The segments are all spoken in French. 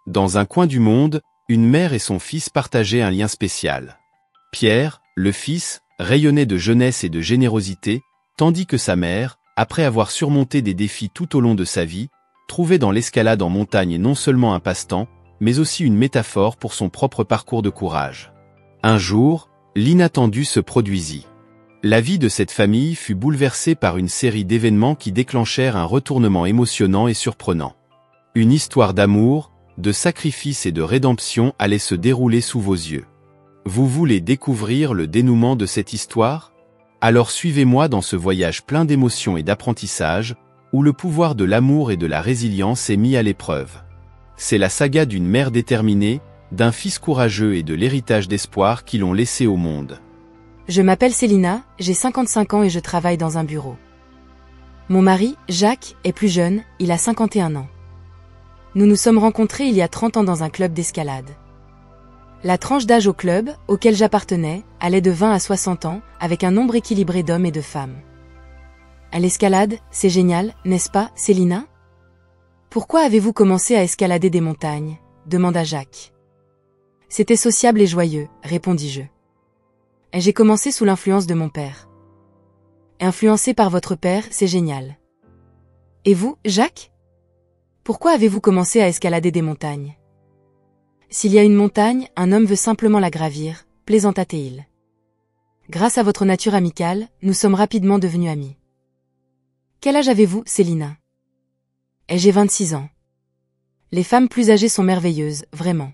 Dans un coin du monde, une mère et son fils partageaient un lien spécial. Pierre, le fils, rayonnait de jeunesse et de générosité, tandis que sa mère, après avoir surmonté des défis tout au long de sa vie, trouvait dans l'escalade en montagne non seulement un passe-temps, mais aussi une métaphore pour son propre parcours de courage. Un jour, l'inattendu se produisit. La vie de cette famille fut bouleversée par une série d'événements qui déclenchèrent un retournement émotionnant et surprenant. Une histoire d'amour, de sacrifice et de rédemption allait se dérouler sous vos yeux. Vous voulez découvrir le dénouement de cette histoire? Alors suivez-moi dans ce voyage plein d'émotions et d'apprentissage, où le pouvoir de l'amour et de la résilience est mis à l'épreuve. C'est la saga d'une mère déterminée, d'un fils courageux et de l'héritage d'espoir qui l'ont laissé au monde. Je m'appelle Célina, j'ai 55 ans et je travaille dans un bureau. Mon mari, Jacques, est plus jeune, il a 51 ans. Nous nous sommes rencontrés il y a 30 ans dans un club d'escalade. La tranche d'âge au club, auquel j'appartenais, allait de 20 à 60 ans, avec un nombre équilibré d'hommes et de femmes. À l'escalade, c'est génial, n'est-ce pas, Célina? Pourquoi avez-vous commencé à escalader des montagnes? Demanda Jacques. C'était sociable et joyeux, répondis-je. Et j'ai commencé sous l'influence de mon père. Influencé par votre père, c'est génial. Et vous, Jacques? Pourquoi avez-vous commencé à escalader des montagnes? S'il y a une montagne, un homme veut simplement la gravir, plaisanta-t-il. Grâce à votre nature amicale, nous sommes rapidement devenus amis. Quel âge avez-vous, Célina? Et j'ai 26 ans. Les femmes plus âgées sont merveilleuses, vraiment.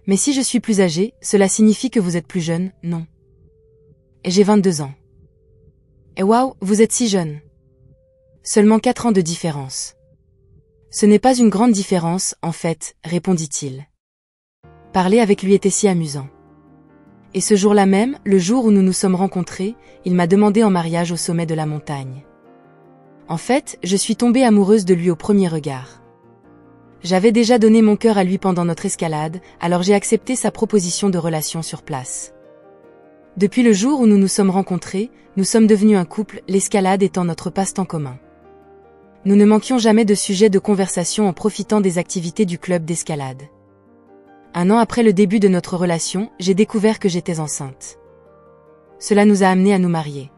Mais si je suis plus âgée, cela signifie que vous êtes plus jeune, non? Et j'ai 22 ans. Et waouh, vous êtes si jeune. Seulement 4 ans de différence. Ce n'est pas une grande différence, en fait, répondit-il. Parler avec lui était si amusant. Et ce jour-là même, le jour où nous nous sommes rencontrés, il m'a demandé en mariage au sommet de la montagne. En fait, je suis tombée amoureuse de lui au premier regard. J'avais déjà donné mon cœur à lui pendant notre escalade, alors j'ai accepté sa proposition de relation sur place. Depuis le jour où nous nous sommes rencontrés, nous sommes devenus un couple, l'escalade étant notre passe-temps commun. Nous ne manquions jamais de sujets de conversation en profitant des activités du club d'escalade. 1 an après le début de notre relation, j'ai découvert que j'étais enceinte. Cela nous a amenés à nous marier.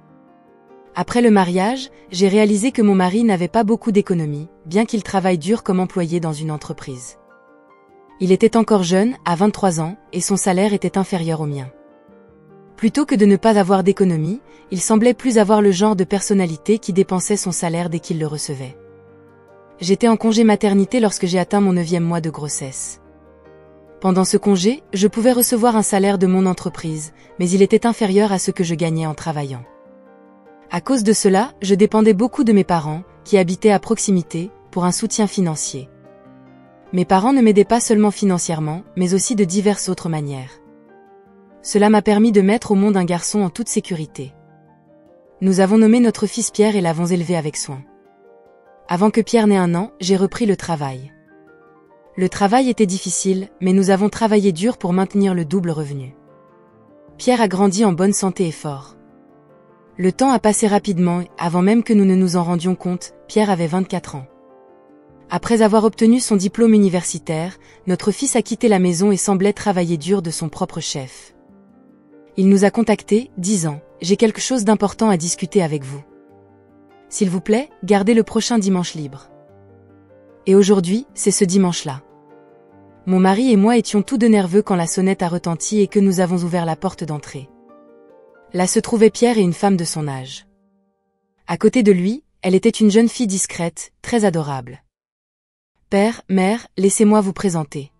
Après le mariage, j'ai réalisé que mon mari n'avait pas beaucoup d'économies, bien qu'il travaille dur comme employé dans une entreprise. Il était encore jeune, à 23 ans, et son salaire était inférieur au mien. Plutôt que de ne pas avoir d'économies, il semblait plus avoir le genre de personnalité qui dépensait son salaire dès qu'il le recevait. J'étais en congé maternité lorsque j'ai atteint mon 9e mois de grossesse. Pendant ce congé, je pouvais recevoir un salaire de mon entreprise, mais il était inférieur à ce que je gagnais en travaillant. À cause de cela, je dépendais beaucoup de mes parents, qui habitaient à proximité, pour un soutien financier. Mes parents ne m'aidaient pas seulement financièrement, mais aussi de diverses autres manières. Cela m'a permis de mettre au monde un garçon en toute sécurité. Nous avons nommé notre fils Pierre et l'avons élevé avec soin. Avant que Pierre n'ait 1 an, j'ai repris le travail. Le travail était difficile, mais nous avons travaillé dur pour maintenir le double revenu. Pierre a grandi en bonne santé et fort. Le temps a passé rapidement et, avant même que nous ne nous en rendions compte, Pierre avait 24 ans. Après avoir obtenu son diplôme universitaire, notre fils a quitté la maison et semblait travailler dur de son propre chef. Il nous a contactés, disant « J'ai quelque chose d'important à discuter avec vous. S'il vous plaît, gardez le prochain dimanche libre. » Et aujourd'hui, c'est ce dimanche-là. Mon mari et moi étions tous deux nerveux quand la sonnette a retenti et que nous avons ouvert la porte d'entrée. Là se trouvaient Pierre et une femme de son âge. À côté de lui, elle était une jeune fille discrète, très adorable. Père, mère, laissez-moi vous présenter.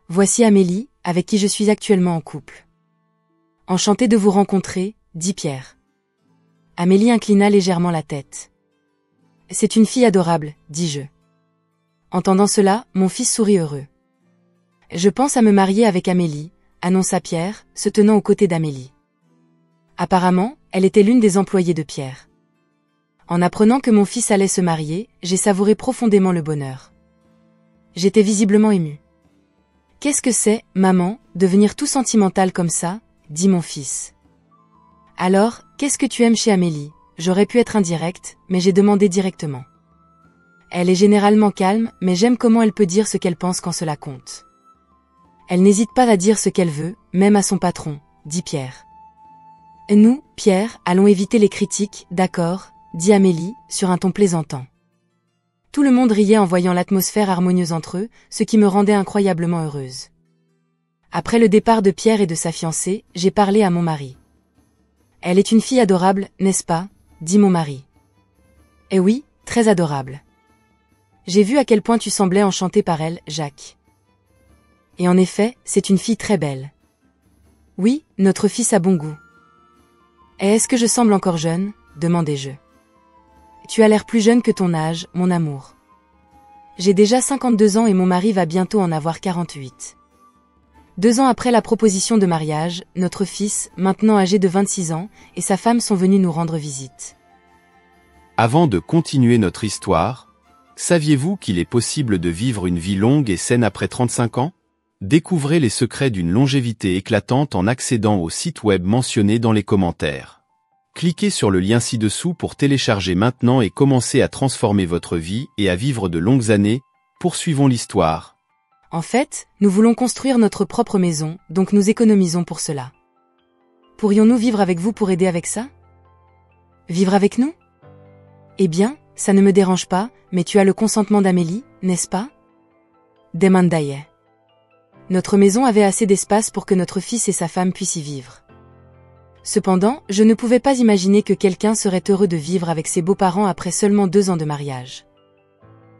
Voici Amélie, avec qui je suis actuellement en couple. Enchanté de vous rencontrer, dit Pierre. Amélie inclina légèrement la tête. C'est une fille adorable, dis-je. Entendant cela, mon fils sourit heureux. Je pense à me marier avec Amélie, annonça Pierre, se tenant aux côtés d'Amélie. Apparemment, elle était l'une des employées de Pierre. En apprenant que mon fils allait se marier, j'ai savouré profondément le bonheur. J'étais visiblement émue. Qu'est-ce que c'est, maman, devenir tout sentimental comme ça, dit mon fils. Alors, qu'est-ce que tu aimes chez Amélie? J'aurais pu être indirecte, mais j'ai demandé directement. Elle est généralement calme, mais j'aime comment elle peut dire ce qu'elle pense quand cela compte. Elle n'hésite pas à dire ce qu'elle veut, même à son patron, dit Pierre. Nous, Pierre, allons éviter les critiques, d'accord, dit Amélie, sur un ton plaisantant. Tout le monde riait en voyant l'atmosphère harmonieuse entre eux, ce qui me rendait incroyablement heureuse. Après le départ de Pierre et de sa fiancée, j'ai parlé à mon mari. Elle est une fille adorable, n'est-ce pas, dit mon mari. Eh oui, très adorable. J'ai vu à quel point tu semblais enchanté par elle, Jacques. Et en effet, c'est une fille très belle. Oui, notre fils a bon goût. Et est-ce que je semble encore jeune, demandai-je. Tu as l'air plus jeune que ton âge, mon amour. J'ai déjà 52 ans et mon mari va bientôt en avoir 48. 2 ans après la proposition de mariage, notre fils, maintenant âgé de 26 ans, et sa femme sont venus nous rendre visite. Avant de continuer notre histoire, saviez-vous qu'il est possible de vivre une vie longue et saine après 35 ans? Découvrez les secrets d'une longévité éclatante en accédant au site web mentionné dans les commentaires. Cliquez sur le lien ci-dessous pour télécharger maintenant et commencer à transformer votre vie et à vivre de longues années. Poursuivons l'histoire. En fait, nous voulons construire notre propre maison, donc nous économisons pour cela. Pourrions-nous vivre avec vous pour aider avec ça? Vivre avec nous? Eh bien, ça ne me dérange pas, mais tu as le consentement d'Amélie, n'est-ce pas? Demandai. Notre maison avait assez d'espace pour que notre fils et sa femme puissent y vivre. Cependant, je ne pouvais pas imaginer que quelqu'un serait heureux de vivre avec ses beaux-parents après seulement 2 ans de mariage.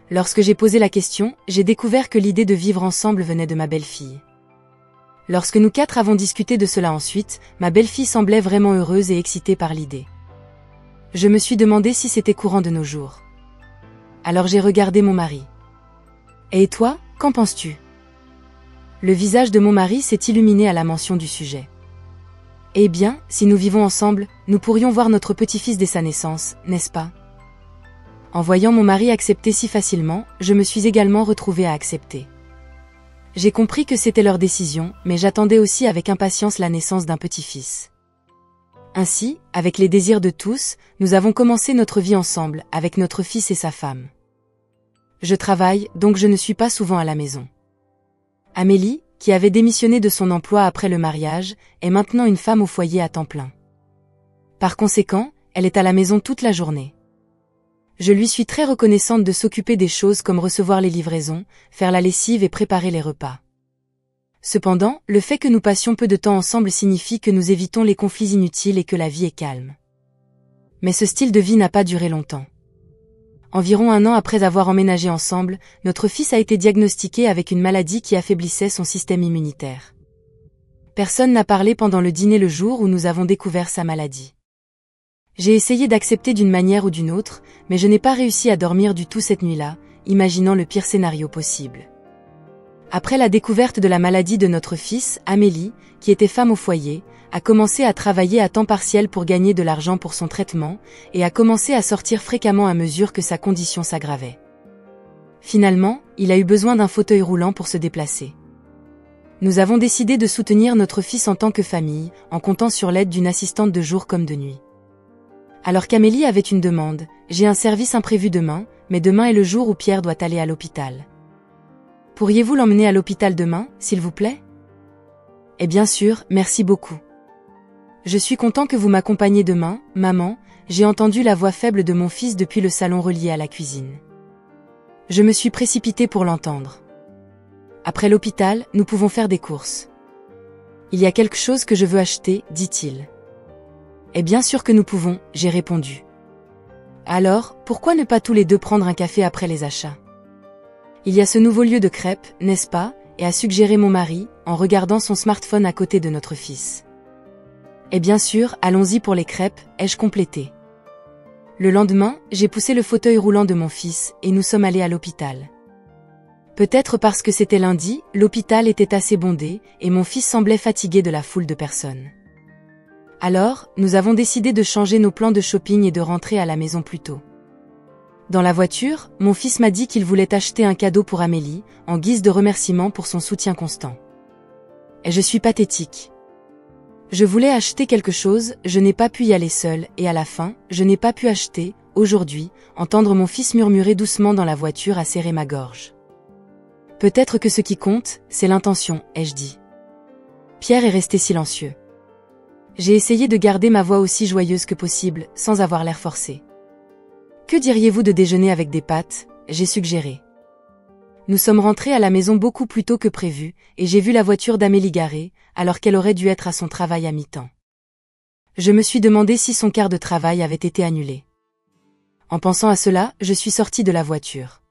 Lorsque j'ai posé la question, j'ai découvert que l'idée de vivre ensemble venait de ma belle-fille. Lorsque nous 4 avons discuté de cela ensuite, ma belle-fille semblait vraiment heureuse et excitée par l'idée. Je me suis demandé si c'était courant de nos jours. Alors j'ai regardé mon mari. Et toi, qu'en penses-tu? Le visage de mon mari s'est illuminé à la mention du sujet. Eh bien, si nous vivons ensemble, nous pourrions voir notre petit-fils dès sa naissance, n'est-ce pas? En voyant mon mari accepter si facilement, je me suis également retrouvée à accepter. J'ai compris que c'était leur décision, mais j'attendais aussi avec impatience la naissance d'un petit-fils. Ainsi, avec les désirs de tous, nous avons commencé notre vie ensemble, avec notre fils et sa femme. Je travaille, donc je ne suis pas souvent à la maison. Amélie, qui avait démissionné de son emploi après le mariage, est maintenant une femme au foyer à temps plein. Par conséquent, elle est à la maison toute la journée. Je lui suis très reconnaissante de s'occuper des choses comme recevoir les livraisons, faire la lessive et préparer les repas. Cependant, le fait que nous passions peu de temps ensemble signifie que nous évitons les conflits inutiles et que la vie est calme. Mais ce style de vie n'a pas duré longtemps. Environ 1 an après avoir emménagé ensemble, notre fils a été diagnostiqué avec une maladie qui affaiblissait son système immunitaire. Personne n'a parlé pendant le dîner le jour où nous avons découvert sa maladie. J'ai essayé d'accepter d'une manière ou d'une autre, mais je n'ai pas réussi à dormir du tout cette nuit-là, imaginant le pire scénario possible. Après la découverte de la maladie de notre fils, Amélie, qui était femme au foyer, a commencé à travailler à temps partiel pour gagner de l'argent pour son traitement, et a commencé à sortir fréquemment à mesure que sa condition s'aggravait. Finalement, il a eu besoin d'un fauteuil roulant pour se déplacer. Nous avons décidé de soutenir notre fils en tant que famille, en comptant sur l'aide d'une assistante de jour comme de nuit. Alors qu'Amélie avait une demande, j'ai un service imprévu demain, mais demain est le jour où Pierre doit aller à l'hôpital. Pourriez-vous l'emmener à l'hôpital demain, s'il vous plaît? Eh bien sûr, merci beaucoup. Je suis content que vous m'accompagniez demain, maman, j'ai entendu la voix faible de mon fils depuis le salon relié à la cuisine. Je me suis précipitée pour l'entendre. Après l'hôpital, nous pouvons faire des courses. Il y a quelque chose que je veux acheter, dit-il. Et bien sûr que nous pouvons, j'ai répondu. Alors, pourquoi ne pas tous les deux prendre un café après les achats? Il y a ce nouveau lieu de crêpes, n'est-ce pas, et a suggéré mon mari, en regardant son smartphone à côté de notre fils. Et bien sûr, allons-y pour les crêpes, ai-je complété. Le lendemain, j'ai poussé le fauteuil roulant de mon fils, et nous sommes allés à l'hôpital. Peut-être parce que c'était lundi, l'hôpital était assez bondé, et mon fils semblait fatigué de la foule de personnes. Alors, nous avons décidé de changer nos plans de shopping et de rentrer à la maison plus tôt. Dans la voiture, mon fils m'a dit qu'il voulait acheter un cadeau pour Amélie, en guise de remerciement pour son soutien constant. Et je suis pathétique. Je voulais acheter quelque chose, je n'ai pas pu y aller seule, et à la fin, je n'ai pas pu acheter, aujourd'hui, entendre mon fils murmurer doucement dans la voiture a serré ma gorge. Peut-être que ce qui compte, c'est l'intention, ai-je dit. Pierre est resté silencieux. J'ai essayé de garder ma voix aussi joyeuse que possible, sans avoir l'air forcé. Que diriez-vous de déjeuner avec des pâtes ? J'ai suggéré. Nous sommes rentrés à la maison beaucoup plus tôt que prévu, et j'ai vu la voiture d'Amélie garée, alors qu'elle aurait dû être à son travail à mi-temps. Je me suis demandé si son quart de travail avait été annulé. En pensant à cela, je suis sortie de la voiture.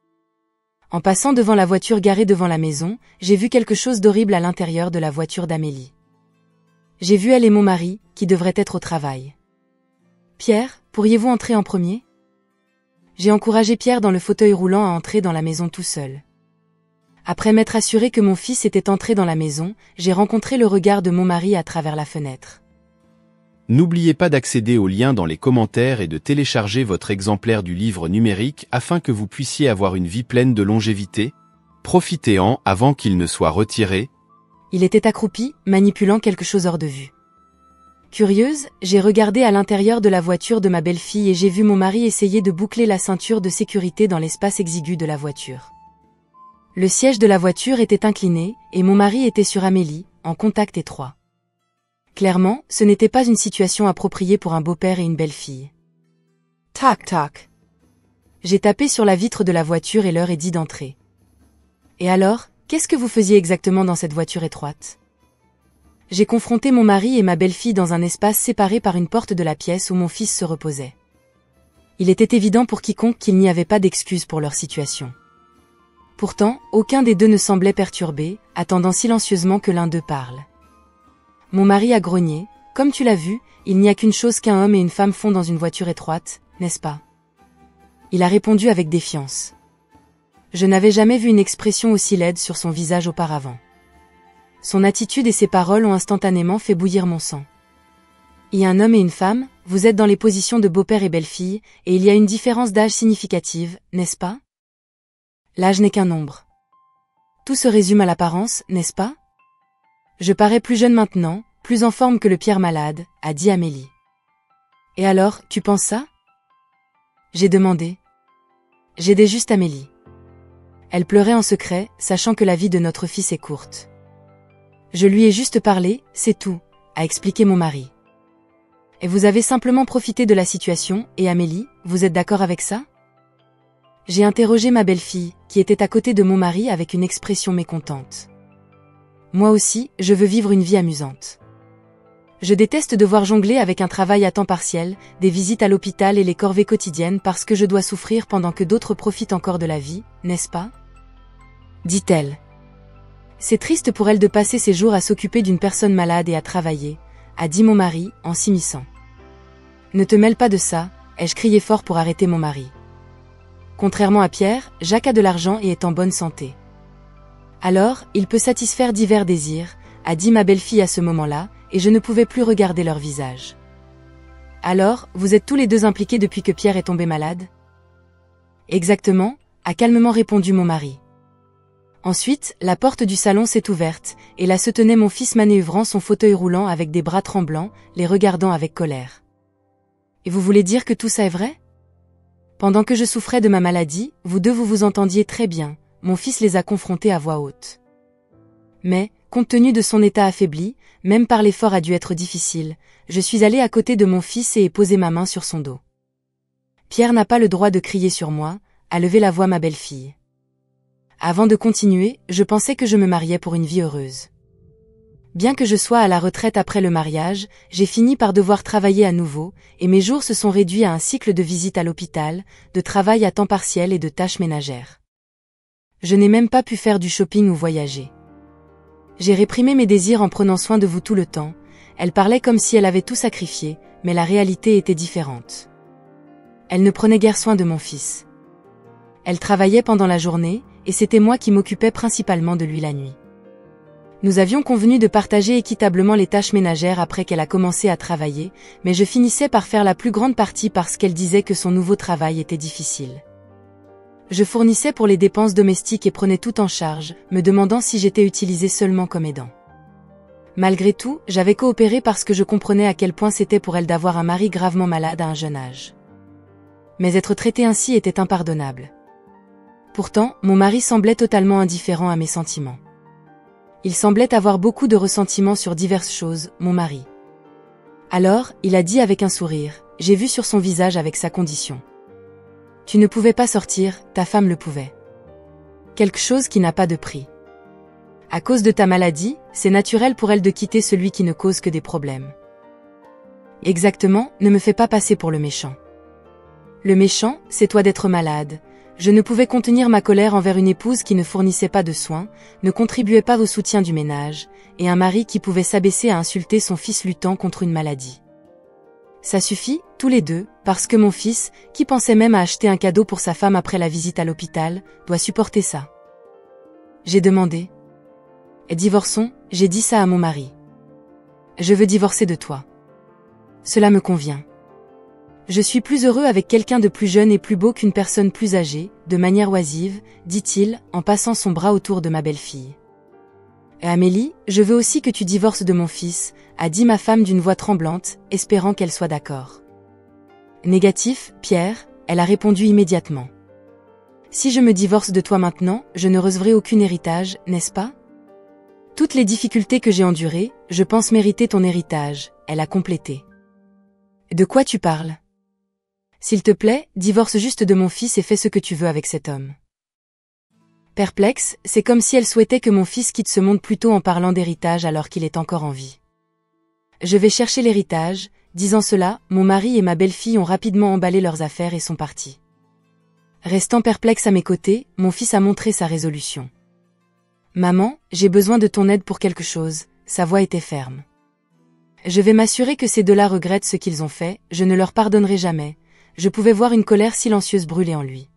En passant devant la voiture garée devant la maison, j'ai vu quelque chose d'horrible à l'intérieur de la voiture d'Amélie. J'ai vu elle et mon mari, qui devraient être au travail. Pierre, pourriez-vous entrer en premier ? J'ai encouragé Pierre dans le fauteuil roulant à entrer dans la maison tout seul. Après m'être assuré que mon fils était entré dans la maison, j'ai rencontré le regard de mon mari à travers la fenêtre. N'oubliez pas d'accéder au lien dans les commentaires et de télécharger votre exemplaire du livre numérique afin que vous puissiez avoir une vie pleine de longévité. Profitez-en avant qu'il ne soit retiré. Il était accroupi, manipulant quelque chose hors de vue. Curieuse, j'ai regardé à l'intérieur de la voiture de ma belle-fille et j'ai vu mon mari essayer de boucler la ceinture de sécurité dans l'espace exigu de la voiture. Le siège de la voiture était incliné, et mon mari était sur Amélie, en contact étroit. Clairement, ce n'était pas une situation appropriée pour un beau-père et une belle-fille. Tac tac. J'ai tapé sur la vitre de la voiture et leur ai dit d'entrer. Et alors, qu'est-ce que vous faisiez exactement dans cette voiture étroite ? J'ai confronté mon mari et ma belle-fille dans un espace séparé par une porte de la pièce où mon fils se reposait. Il était évident pour quiconque qu'il n'y avait pas d'excuse pour leur situation. Pourtant, aucun des deux ne semblait perturbé, attendant silencieusement que l'un d'eux parle. Mon mari a grogné. « Comme tu l'as vu, il n'y a qu'une chose qu'un homme et une femme font dans une voiture étroite, n'est-ce pas ?» Il a répondu avec défiance. Je n'avais jamais vu une expression aussi laide sur son visage auparavant. Son attitude et ses paroles ont instantanément fait bouillir mon sang. Il y a un homme et une femme, vous êtes dans les positions de beau-père et belle-fille, et il y a une différence d'âge significative, n'est-ce pas ? L'âge n'est qu'un nombre. Tout se résume à l'apparence, n'est-ce pas ? Je parais plus jeune maintenant, plus en forme que le Pierre malade, a dit Amélie. Et alors, tu penses ça ? J'ai demandé. J'aidais juste Amélie. Elle pleurait en secret, sachant que la vie de notre fils est courte. Je lui ai juste parlé, c'est tout, a expliqué mon mari. Et vous avez simplement profité de la situation, et Amélie, vous êtes d'accord avec ça ? J'ai interrogé ma belle-fille, qui était à côté de mon mari avec une expression mécontente. Moi aussi, je veux vivre une vie amusante. Je déteste devoir jongler avec un travail à temps partiel, des visites à l'hôpital et les corvées quotidiennes parce que je dois souffrir pendant que d'autres profitent encore de la vie, n'est-ce pas ? Dit-elle. C'est triste pour elle de passer ses jours à s'occuper d'une personne malade et à travailler, a dit mon mari, en s'immisçant. Ne te mêle pas de ça, ai-je crié fort pour arrêter mon mari. Contrairement à Pierre, Jacques a de l'argent et est en bonne santé. Alors, il peut satisfaire divers désirs, a dit ma belle-fille à ce moment-là, et je ne pouvais plus regarder leur visage. Alors, vous êtes tous les deux impliqués depuis que Pierre est tombé malade ? Exactement, a calmement répondu mon mari. Ensuite, la porte du salon s'est ouverte, et là se tenait mon fils manœuvrant son fauteuil roulant avec des bras tremblants, les regardant avec colère. Et vous voulez dire que tout ça est vrai ? Pendant que je souffrais de ma maladie, vous deux vous entendiez très bien, mon fils les a confrontés à voix haute. Mais, compte tenu de son état affaibli, même par l'effort a dû être difficile, je suis allée à côté de mon fils et ai posé ma main sur son dos. Pierre n'a pas le droit de crier sur moi, a levé la voix ma belle-fille. Avant de continuer, je pensais que je me mariais pour une vie heureuse. Bien que je sois à la retraite après le mariage, j'ai fini par devoir travailler à nouveau, et mes jours se sont réduits à un cycle de visites à l'hôpital, de travail à temps partiel et de tâches ménagères. Je n'ai même pas pu faire du shopping ou voyager. J'ai réprimé mes désirs en prenant soin de vous tout le temps. Elle parlait comme si elle avait tout sacrifié, mais la réalité était différente. Elle ne prenait guère soin de mon fils. Elle travaillait pendant la journée, et c'était moi qui m'occupais principalement de lui la nuit. Nous avions convenu de partager équitablement les tâches ménagères après qu'elle a commencé à travailler, mais je finissais par faire la plus grande partie parce qu'elle disait que son nouveau travail était difficile. Je fournissais pour les dépenses domestiques et prenais tout en charge, me demandant si j'étais utilisée seulement comme aidant. Malgré tout, j'avais coopéré parce que je comprenais à quel point c'était pour elle d'avoir un mari gravement malade à un jeune âge. Mais être traité ainsi était impardonnable. Pourtant, mon mari semblait totalement indifférent à mes sentiments. Il semblait avoir beaucoup de ressentiment sur diverses choses, mon mari. Alors, il a dit avec un sourire, j'ai vu sur son visage avec sa condition. Tu ne pouvais pas sortir, ta femme le pouvait. Quelque chose qui n'a pas de prix. À cause de ta maladie, c'est naturel pour elle de quitter celui qui ne cause que des problèmes. Exactement, ne me fais pas passer pour le méchant. Le méchant, c'est toi d'être malade. Je ne pouvais contenir ma colère envers une épouse qui ne fournissait pas de soins, ne contribuait pas au soutien du ménage, et un mari qui pouvait s'abaisser à insulter son fils luttant contre une maladie. Ça suffit, tous les deux, parce que mon fils, qui pensait même à acheter un cadeau pour sa femme après la visite à l'hôpital, doit supporter ça. J'ai demandé. Divorçons, j'ai dit ça à mon mari. Je veux divorcer de toi. Cela me convient. Je suis plus heureux avec quelqu'un de plus jeune et plus beau qu'une personne plus âgée, de manière oisive, dit-il, en passant son bras autour de ma belle-fille. Et Amélie, je veux aussi que tu divorces de mon fils, a dit ma femme d'une voix tremblante, espérant qu'elle soit d'accord. Négatif, Pierre, elle a répondu immédiatement. Si je me divorce de toi maintenant, je ne recevrai aucun héritage, n'est-ce pas? Toutes les difficultés que j'ai endurées, je pense mériter ton héritage, elle a complété. De quoi tu parles? S'il te plaît, divorce juste de mon fils et fais ce que tu veux avec cet homme. Perplexe, c'est comme si elle souhaitait que mon fils quitte ce monde plus tôt en parlant d'héritage alors qu'il est encore en vie. Je vais chercher l'héritage, disant cela, mon mari et ma belle-fille ont rapidement emballé leurs affaires et sont partis. Restant perplexe à mes côtés, mon fils a montré sa résolution. Maman, j'ai besoin de ton aide pour quelque chose, sa voix était ferme. Je vais m'assurer que ces deux-là regrettent ce qu'ils ont fait, je ne leur pardonnerai jamais. Je pouvais voir une colère silencieuse brûler en lui.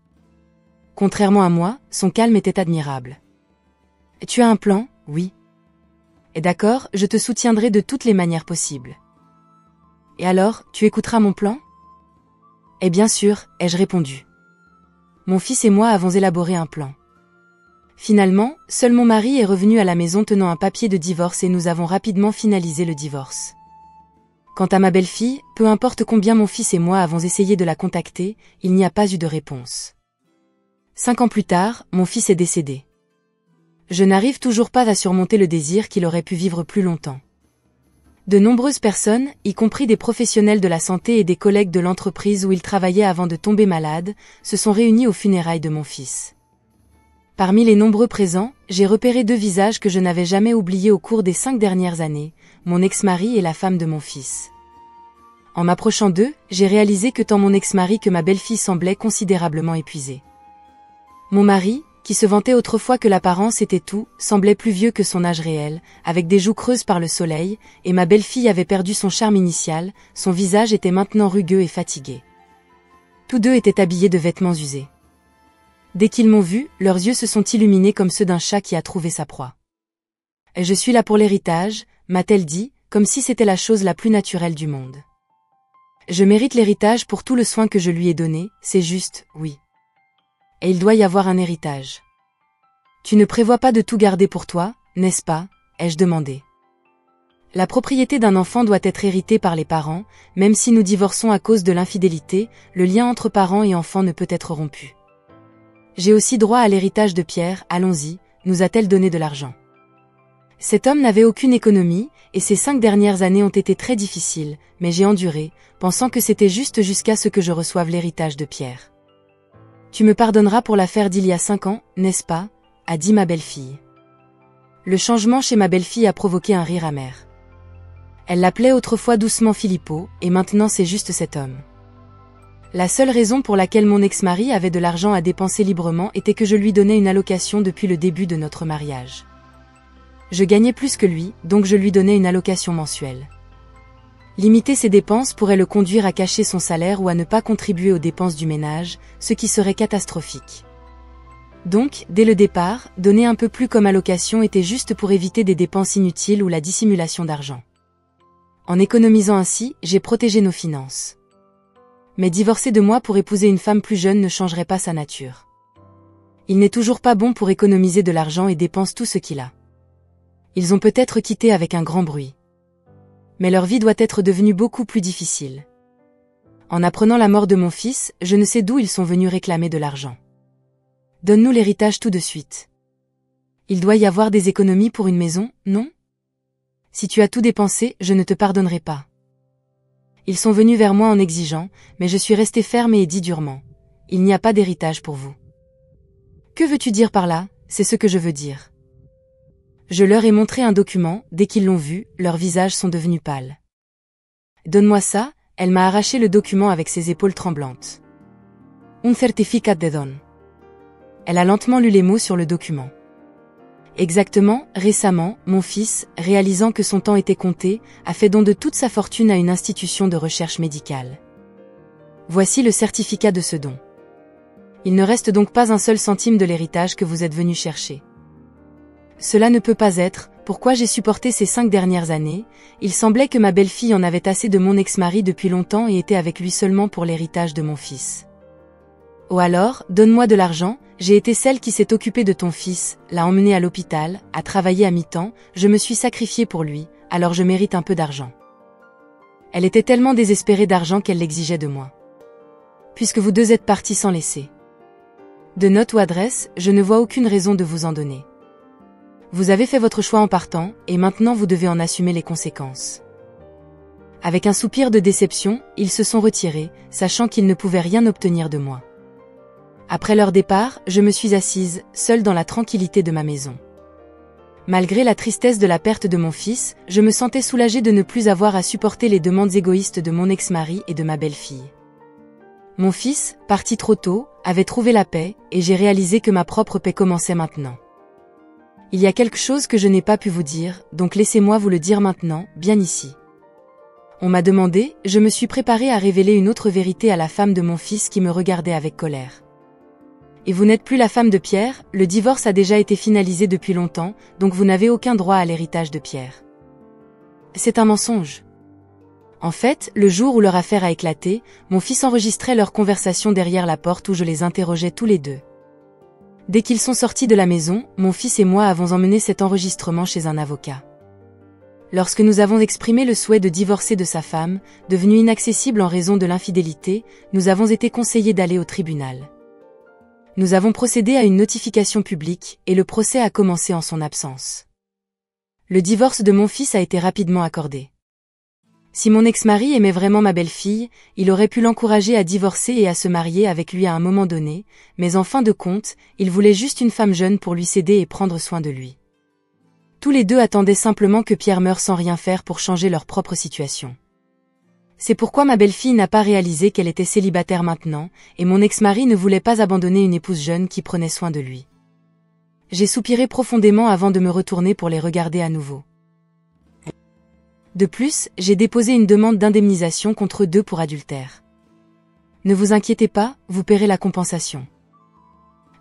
Contrairement à moi, son calme était admirable. Tu as un plan, oui. Et d'accord, je te soutiendrai de toutes les manières possibles. Et alors, tu écouteras mon plan? Eh bien sûr, ai-je répondu. Mon fils et moi avons élaboré un plan. Finalement, seul mon mari est revenu à la maison tenant un papier de divorce et nous avons rapidement finalisé le divorce. Quant à ma belle-fille, peu importe combien mon fils et moi avons essayé de la contacter, il n'y a pas eu de réponse. 5 ans plus tard, mon fils est décédé. Je n'arrive toujours pas à surmonter le désir qu'il aurait pu vivre plus longtemps. De nombreuses personnes, y compris des professionnels de la santé et des collègues de l'entreprise où il travaillait avant de tomber malade, se sont réunis aux funérailles de mon fils. Parmi les nombreux présents, j'ai repéré 2 visages que je n'avais jamais oubliés au cours des 5 dernières années, mon ex-mari et la femme de mon fils. En m'approchant d'eux, j'ai réalisé que tant mon ex-mari que ma belle-fille semblaient considérablement épuisés. Mon mari, qui se vantait autrefois que l'apparence était tout, semblait plus vieux que son âge réel, avec des joues creuses par le soleil, et ma belle-fille avait perdu son charme initial, son visage était maintenant rugueux et fatigué. Tous deux étaient habillés de vêtements usés. Dès qu'ils m'ont vu, leurs yeux se sont illuminés comme ceux d'un chat qui a trouvé sa proie. « Je suis là pour l'héritage », m'a-t-elle dit, comme si c'était la chose la plus naturelle du monde. Je mérite l'héritage pour tout le soin que je lui ai donné, c'est juste, oui. Et il doit y avoir un héritage. Tu ne prévois pas de tout garder pour toi, n'est-ce pas, ai-je demandé. La propriété d'un enfant doit être héritée par les parents, même si nous divorçons à cause de l'infidélité, le lien entre parents et enfants ne peut être rompu. J'ai aussi droit à l'héritage de Pierre, allons-y, nous a-t-elle donné de l'argent. Cet homme n'avait aucune économie, et ces 5 dernières années ont été très difficiles, mais j'ai enduré, pensant que c'était juste jusqu'à ce que je reçoive l'héritage de Pierre. Tu me pardonneras pour l'affaire d'il y a 5 ans, n'est-ce pas, a dit ma belle-fille. Le changement chez ma belle-fille a provoqué un rire amer. Elle l'appelait autrefois doucement Filippo, et maintenant c'est juste cet homme. La seule raison pour laquelle mon ex-mari avait de l'argent à dépenser librement était que je lui donnais une allocation depuis le début de notre mariage. Je gagnais plus que lui, donc je lui donnais une allocation mensuelle. Limiter ses dépenses pourrait le conduire à cacher son salaire ou à ne pas contribuer aux dépenses du ménage, ce qui serait catastrophique. Donc, dès le départ, donner un peu plus comme allocation était juste pour éviter des dépenses inutiles ou la dissimulation d'argent. En économisant ainsi, j'ai protégé nos finances. Mais divorcer de moi pour épouser une femme plus jeune ne changerait pas sa nature. Il n'est toujours pas bon pour économiser de l'argent et dépense tout ce qu'il a. Ils ont peut-être quitté avec un grand bruit. Mais leur vie doit être devenue beaucoup plus difficile. En apprenant la mort de mon fils, je ne sais d'où ils sont venus réclamer de l'argent. Donne-nous l'héritage tout de suite. Il doit y avoir des économies pour une maison, non? Si tu as tout dépensé, je ne te pardonnerai pas. Ils sont venus vers moi en exigeant, mais je suis resté ferme et ai dit durement. Il n'y a pas d'héritage pour vous. Que veux-tu dire par là? C'est ce que je veux dire. Je leur ai montré un document, dès qu'ils l'ont vu, leurs visages sont devenus pâles. Donne-moi ça, elle m'a arraché le document avec ses épaules tremblantes. Un certificat de don. Elle a lentement lu les mots sur le document. Exactement, récemment, mon fils, réalisant que son temps était compté, a fait don de toute sa fortune à une institution de recherche médicale. Voici le certificat de ce don. Il ne reste donc pas un seul centime de l'héritage que vous êtes venu chercher. Cela ne peut pas être, pourquoi j'ai supporté ces 5 dernières années, il semblait que ma belle-fille en avait assez de mon ex-mari depuis longtemps et était avec lui seulement pour l'héritage de mon fils. Oh alors, donne-moi de l'argent, j'ai été celle qui s'est occupée de ton fils, l'a emmené à l'hôpital, a travaillé à mi-temps, je me suis sacrifiée pour lui, alors je mérite un peu d'argent. Elle était tellement désespérée d'argent qu'elle l'exigeait de moi. Puisque vous deux êtes partis sans laisser de note ou adresse, je ne vois aucune raison de vous en donner. Vous avez fait votre choix en partant, et maintenant vous devez en assumer les conséquences. Avec un soupir de déception, ils se sont retirés, sachant qu'ils ne pouvaient rien obtenir de moi. Après leur départ, je me suis assise, seule dans la tranquillité de ma maison. Malgré la tristesse de la perte de mon fils, je me sentais soulagée de ne plus avoir à supporter les demandes égoïstes de mon ex-mari et de ma belle-fille. Mon fils, parti trop tôt, avait trouvé la paix, et j'ai réalisé que ma propre paix commençait maintenant. Il y a quelque chose que je n'ai pas pu vous dire, donc laissez-moi vous le dire maintenant, bien ici. On m'a demandé, je me suis préparée à révéler une autre vérité à la femme de mon fils qui me regardait avec colère. Et vous n'êtes plus la femme de Pierre, le divorce a déjà été finalisé depuis longtemps, donc vous n'avez aucun droit à l'héritage de Pierre. C'est un mensonge. En fait, le jour où leur affaire a éclaté, mon fils enregistrait leur conversation derrière la porte où je les interrogeais tous les deux. Dès qu'ils sont sortis de la maison, mon fils et moi avons emmené cet enregistrement chez un avocat. Lorsque nous avons exprimé le souhait de divorcer de sa femme, devenue inaccessible en raison de l'infidélité, nous avons été conseillés d'aller au tribunal. Nous avons procédé à une notification publique, et le procès a commencé en son absence. Le divorce de mon fils a été rapidement accordé. Si mon ex-mari aimait vraiment ma belle-fille, il aurait pu l'encourager à divorcer et à se marier avec lui à un moment donné, mais en fin de compte, il voulait juste une femme jeune pour lui céder et prendre soin de lui. Tous les deux attendaient simplement que Pierre meure sans rien faire pour changer leur propre situation. C'est pourquoi ma belle-fille n'a pas réalisé qu'elle était célibataire maintenant, et mon ex-mari ne voulait pas abandonner une épouse jeune qui prenait soin de lui. J'ai soupiré profondément avant de me retourner pour les regarder à nouveau. De plus, j'ai déposé une demande d'indemnisation contre eux deux pour adultère. Ne vous inquiétez pas, vous paierez la compensation.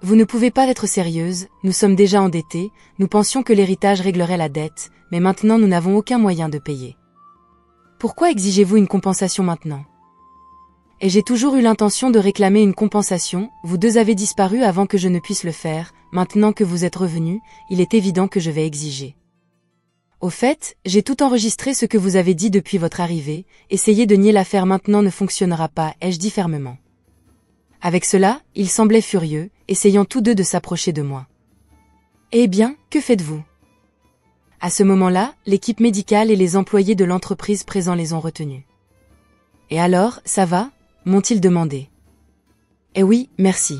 Vous ne pouvez pas être sérieuse, nous sommes déjà endettés, nous pensions que l'héritage réglerait la dette, mais maintenant nous n'avons aucun moyen de payer. Pourquoi exigez-vous une compensation maintenant? Et j'ai toujours eu l'intention de réclamer une compensation, vous deux avez disparu avant que je ne puisse le faire, maintenant que vous êtes revenus, il est évident que je vais exiger. Au fait, j'ai tout enregistré ce que vous avez dit depuis votre arrivée, essayer de nier l'affaire maintenant ne fonctionnera pas, ai-je dit fermement. Avec cela, ils semblaient furieux, essayant tous deux de s'approcher de moi. Eh bien, que faites-vous? À ce moment-là, l'équipe médicale et les employés de l'entreprise présents les ont retenus. Et alors, ça va? M'ont-ils demandé. Eh oui, merci.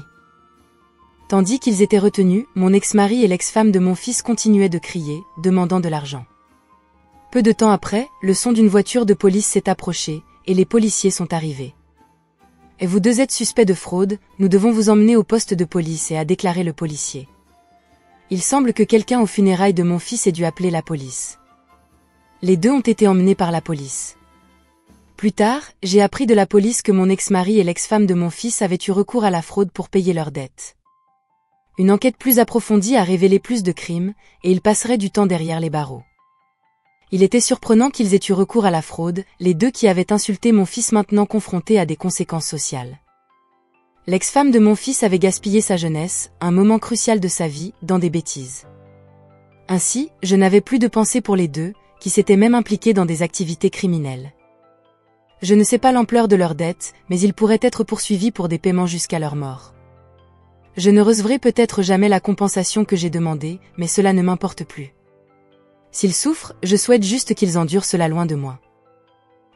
Tandis qu'ils étaient retenus, mon ex-mari et l'ex-femme de mon fils continuaient de crier, demandant de l'argent. Peu de temps après, le son d'une voiture de police s'est approché, et les policiers sont arrivés. Et vous deux êtes suspects de fraude, nous devons vous emmener au poste de police, et a déclaré le policier. Il semble que quelqu'un aux funérailles de mon fils ait dû appeler la police. Les deux ont été emmenés par la police. Plus tard, j'ai appris de la police que mon ex-mari et l'ex-femme de mon fils avaient eu recours à la fraude pour payer leurs dettes. Une enquête plus approfondie a révélé plus de crimes, et ils passeraient du temps derrière les barreaux. Il était surprenant qu'ils aient eu recours à la fraude, les deux qui avaient insulté mon fils maintenant confrontés à des conséquences sociales. L'ex-femme de mon fils avait gaspillé sa jeunesse, un moment crucial de sa vie, dans des bêtises. Ainsi, je n'avais plus de pensée pour les deux, qui s'étaient même impliqués dans des activités criminelles. Je ne sais pas l'ampleur de leurs dettes, mais ils pourraient être poursuivis pour des paiements jusqu'à leur mort. Je ne recevrai peut-être jamais la compensation que j'ai demandée, mais cela ne m'importe plus. S'ils souffrent, je souhaite juste qu'ils endurent cela loin de moi.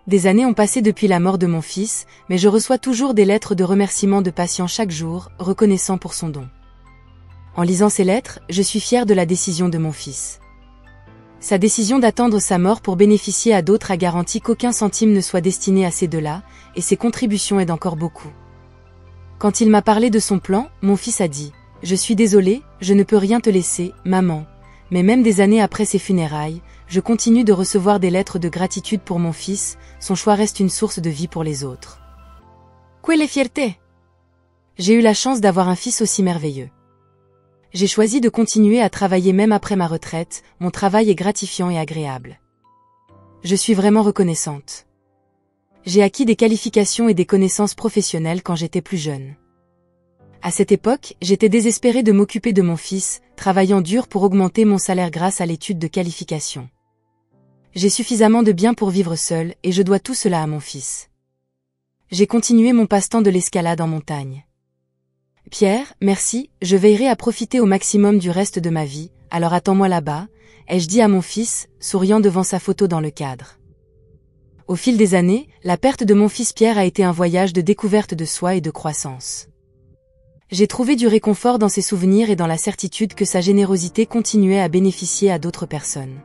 Des années ont passé depuis la mort de mon fils, mais je reçois toujours des lettres de remerciement de patients chaque jour, reconnaissant pour son don. En lisant ces lettres, je suis fière de la décision de mon fils. Sa décision d'attendre sa mort pour bénéficier à d'autres a garanti qu'aucun centime ne soit destiné à ces deux-là, et ses contributions aident encore beaucoup. Quand il m'a parlé de son plan, mon fils a dit « Je suis désolé, je ne peux rien te laisser, maman. » Mais même des années après ses funérailles, je continue de recevoir des lettres de gratitude pour mon fils, son choix reste une source de vie pour les autres. Quelle fierté! J'ai eu la chance d'avoir un fils aussi merveilleux. J'ai choisi de continuer à travailler même après ma retraite, mon travail est gratifiant et agréable. Je suis vraiment reconnaissante. J'ai acquis des qualifications et des connaissances professionnelles quand j'étais plus jeune. À cette époque, j'étais désespérée de m'occuper de mon fils, travaillant dur pour augmenter mon salaire grâce à l'étude de qualification. J'ai suffisamment de biens pour vivre seule et je dois tout cela à mon fils. J'ai continué mon passe-temps de l'escalade en montagne. Pierre, merci, je veillerai à profiter au maximum du reste de ma vie, alors attends-moi là-bas, ai-je dit à mon fils, souriant devant sa photo dans le cadre. Au fil des années, la perte de mon fils Pierre a été un voyage de découverte de soi et de croissance. J'ai trouvé du réconfort dans ses souvenirs et dans la certitude que sa générosité continuait à bénéficier à d'autres personnes.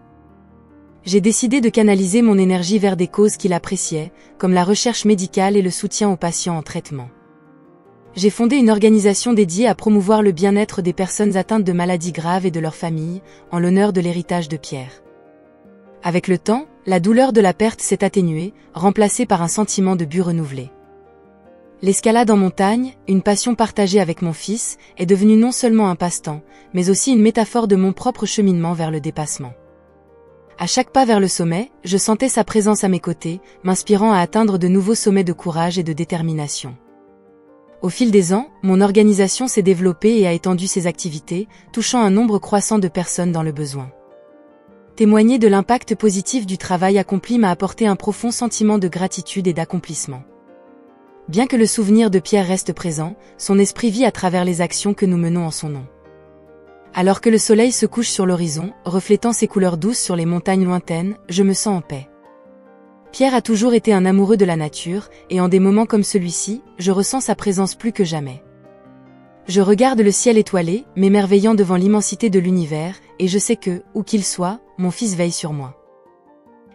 J'ai décidé de canaliser mon énergie vers des causes qu'il appréciait, comme la recherche médicale et le soutien aux patients en traitement. J'ai fondé une organisation dédiée à promouvoir le bien-être des personnes atteintes de maladies graves et de leurs familles, en l'honneur de l'héritage de Pierre. Avec le temps, la douleur de la perte s'est atténuée, remplacée par un sentiment de but renouvelé. L'escalade en montagne, une passion partagée avec mon fils, est devenue non seulement un passe-temps, mais aussi une métaphore de mon propre cheminement vers le dépassement. À chaque pas vers le sommet, je sentais sa présence à mes côtés, m'inspirant à atteindre de nouveaux sommets de courage et de détermination. Au fil des ans, mon organisation s'est développée et a étendu ses activités, touchant un nombre croissant de personnes dans le besoin. Témoigner de l'impact positif du travail accompli m'a apporté un profond sentiment de gratitude et d'accomplissement. Bien que le souvenir de Pierre reste présent, son esprit vit à travers les actions que nous menons en son nom. Alors que le soleil se couche sur l'horizon, reflétant ses couleurs douces sur les montagnes lointaines, je me sens en paix. Pierre a toujours été un amoureux de la nature, et en des moments comme celui-ci, je ressens sa présence plus que jamais. Je regarde le ciel étoilé, m'émerveillant devant l'immensité de l'univers, et je sais que, où qu'il soit, mon fils veille sur moi.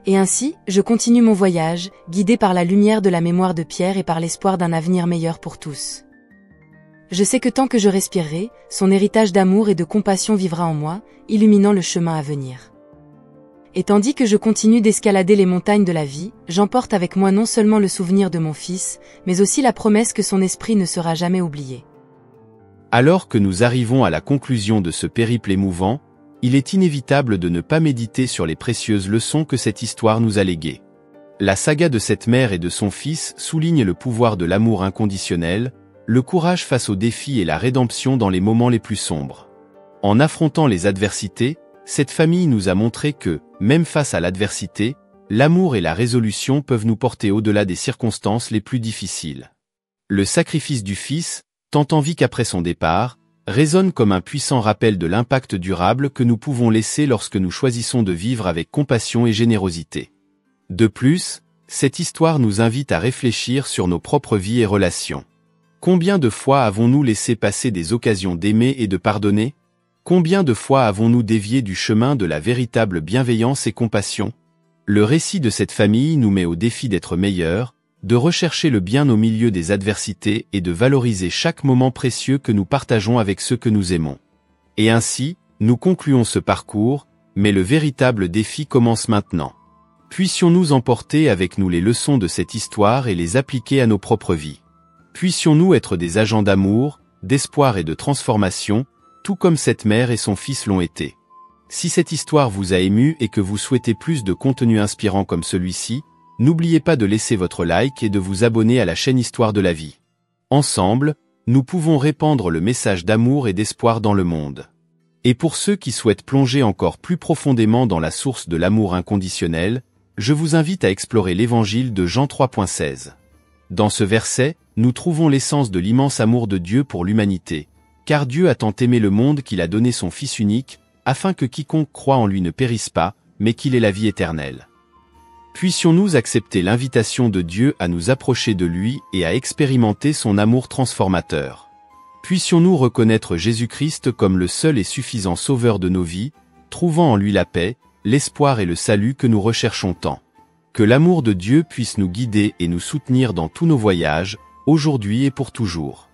Et ainsi, je continue mon voyage, guidé par la lumière de la mémoire de Pierre et par l'espoir d'un avenir meilleur pour tous. Je sais que tant que je respirerai, son héritage d'amour et de compassion vivra en moi, illuminant le chemin à venir. Et tandis que je continue d'escalader les montagnes de la vie, j'emporte avec moi non seulement le souvenir de mon fils, mais aussi la promesse que son esprit ne sera jamais oublié. Alors que nous arrivons à la conclusion de ce périple émouvant, il est inévitable de ne pas méditer sur les précieuses leçons que cette histoire nous a léguées. La saga de cette mère et de son fils souligne le pouvoir de l'amour inconditionnel, le courage face aux défis et la rédemption dans les moments les plus sombres. En affrontant les adversités, cette famille nous a montré que, même face à l'adversité, l'amour et la résolution peuvent nous porter au-delà des circonstances les plus difficiles. Le sacrifice du fils, tant en vie qu'après son départ, résonne comme un puissant rappel de l'impact durable que nous pouvons laisser lorsque nous choisissons de vivre avec compassion et générosité. De plus, cette histoire nous invite à réfléchir sur nos propres vies et relations. Combien de fois avons-nous laissé passer des occasions d'aimer et de pardonner ? Combien de fois avons-nous dévié du chemin de la véritable bienveillance et compassion ? Le récit de cette famille nous met au défi d'être meilleurs, de rechercher le bien au milieu des adversités et de valoriser chaque moment précieux que nous partageons avec ceux que nous aimons. Et ainsi, nous concluons ce parcours, mais le véritable défi commence maintenant. Puissions-nous emporter avec nous les leçons de cette histoire et les appliquer à nos propres vies. Puissions-nous être des agents d'amour, d'espoir et de transformation, tout comme cette mère et son fils l'ont été. Si cette histoire vous a ému et que vous souhaitez plus de contenu inspirant comme celui-ci, n'oubliez pas de laisser votre like et de vous abonner à la chaîne Histoire de la vie. Ensemble, nous pouvons répandre le message d'amour et d'espoir dans le monde. Et pour ceux qui souhaitent plonger encore plus profondément dans la source de l'amour inconditionnel, je vous invite à explorer l'évangile de Jean 3.16. Dans ce verset, nous trouvons l'essence de l'immense amour de Dieu pour l'humanité, car Dieu a tant aimé le monde qu'il a donné son Fils unique, afin que quiconque croit en lui ne périsse pas, mais qu'il ait la vie éternelle. Puissions-nous accepter l'invitation de Dieu à nous approcher de lui et à expérimenter son amour transformateur. Puissions-nous reconnaître Jésus-Christ comme le seul et suffisant sauveur de nos vies, trouvant en lui la paix, l'espoir et le salut que nous recherchons tant. Que l'amour de Dieu puisse nous guider et nous soutenir dans tous nos voyages, aujourd'hui et pour toujours.